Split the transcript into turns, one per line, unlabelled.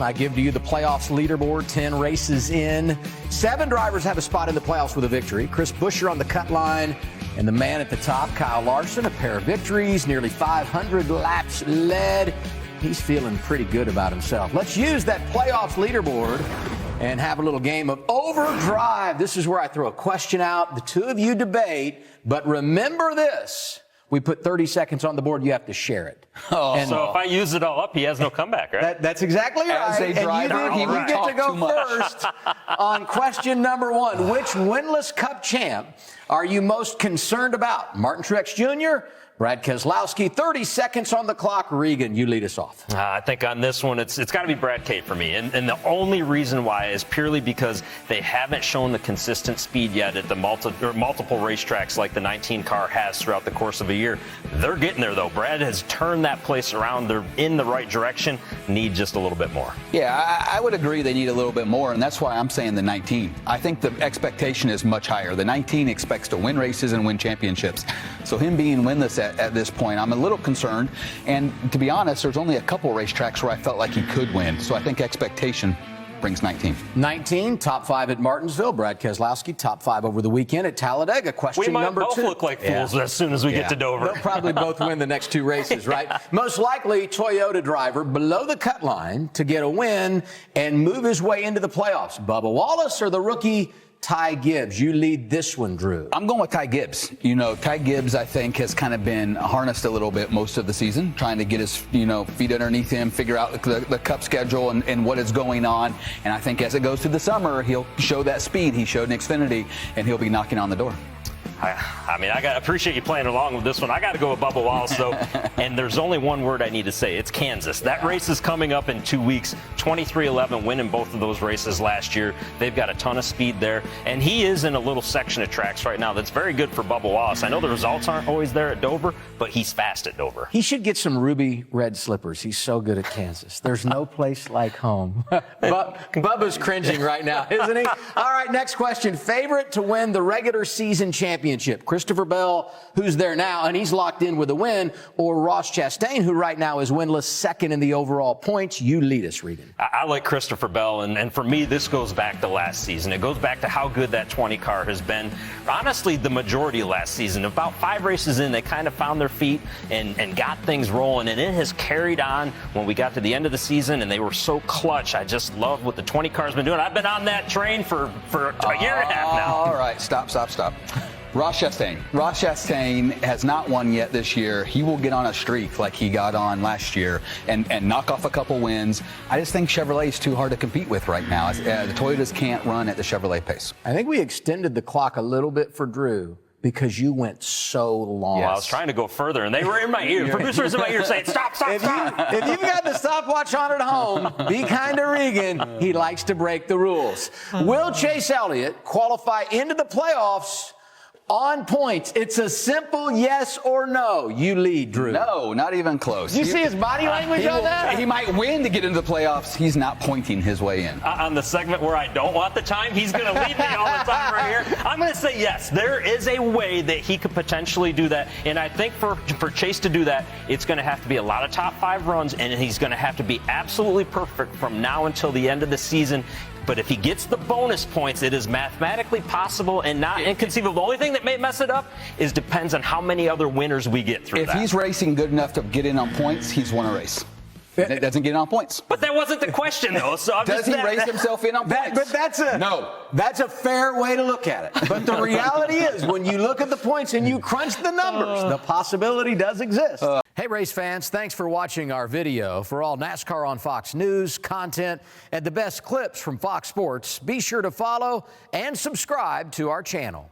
I give to you the playoffs leaderboard, 10 races in. 7 drivers have a spot in the playoffs with a victory. Chris Buescher on the cut line, and the man at the top, Kyle Larson, a pair of victories, nearly 500 laps led. He's feeling pretty good about himself. Let's use that playoffs leaderboard and have a little game of overdrive. This is where I throw a question out. The two of you debate, but remember this. We put 30 seconds on the board. You have to share it.
So if I use it all up, he has no comeback, right?
That's exactly right.
As a driver,
and you get to go first on question number 1. Which winless Cup champ are you most concerned about? Martin Truex Jr., Brad Keselowski, 30 seconds on the clock. Regan, you lead us off.
I think on this one, it's got to be Brad K for me. And the only reason why is purely because they haven't shown the consistent speed yet at the multiple racetracks like the 19 car has throughout the course of a year. They're getting there, though. Brad has turned that place around. They're in the right direction. Need just a little bit more.
Yeah, I would agree they need a little bit more, and that's why I'm saying the 19. I think the expectation is much higher. The 19 expects to win races and win championships. So him being winless at this point, I'm a little concerned. And to be honest, there's only a couple racetracks where I felt like he could win. So I think expectation brings 19.
19, top 5 at Martinsville. Brad Keselowski, top 5 over the weekend at Talladega. Question number 2.
We might both look like fools as soon as we get to Dover.
They'll probably both win the next 2 races, right? Most likely Toyota driver below the cut line to get a win and move his way into the playoffs. Bubba Wallace or the rookie Ty Gibbs? You lead this one, Drew.
I'm going with Ty Gibbs. You know, Ty Gibbs, I think, has kind of been harnessed a little bit most of the season, trying to get his, feet underneath him, figure out the Cup schedule and what is going on. And I think as it goes through the summer, he'll show that speed he showed in Xfinity, and he'll be knocking on the door.
I mean, I appreciate you playing along with this one. I got to go with Bubba Wallace, though. And there's only one word I need to say. It's Kansas. That race is coming up in 2 weeks. 23-11, winning both of those races last year. They've got a ton of speed there. And he is in a little section of tracks right now that's very good for Bubba Wallace. I know the results aren't always there at Dover, but he's fast at Dover.
He should get some ruby red slippers. He's so good at Kansas. There's no place like home. Bubba's cringing right now, isn't he? All right, next question. Favorite to win the regular season championship? Christopher Bell, who's there now, and he's locked in with a win, or Ross Chastain, who right now is winless, second in the overall points. You lead us, Regan.
I like Christopher Bell, and for me, this goes back to last season. It goes back to how good that 20 car has been. Honestly, the majority of last season, about 5 races in, they kind of found their feet and got things rolling, and it has carried on when we got to the end of the season, and they were so clutch. I just love what the 20 car's been doing. I've been on that train for a year and a half now.
All right, stop. Ross Chastain. Ross Chastain has not won yet this year. He will get on a streak like he got on last year and knock off a couple wins. I just think Chevrolet is too hard to compete with right now. The Toyotas can't run at the Chevrolet pace.
I think we extended the clock a little bit for Drew because you went so long.
Well, I was trying to go further, and they were in my ear. Producers in my ear saying, stop.
If you've got the stopwatch on at home, be kind to Regan. He likes to break the rules. Will Chase Elliott qualify into the playoffs on points? It's a simple yes or no. You lead, Drew.
No, not even close.
Did you see his body language on that?
He might win to get into the playoffs. He's not pointing his way in.
On the segment where I don't want the time, he's going to lead me all the time right here. I'm going to say yes. There is a way that he could potentially do that. And I think for Chase to do that, it's going to have to be a lot of top 5 runs, and he's going to have to be absolutely perfect from now until the end of the season. But if he gets the bonus points, it is mathematically possible and not inconceivable. The only thing that may mess it up depends on how many other winners we get through
that. If he's racing good enough to get in on points, he's won a race. It doesn't get in on points.
But that wasn't the question, though. So
does he race himself in on points?
But that's a fair way to look at it. But the reality is, when you look at the points and you crunch the numbers, the possibility does exist. Hey, race fans, thanks for watching our video. For all NASCAR on Fox News, content, and the best clips from Fox Sports, be sure to follow and subscribe to our channel.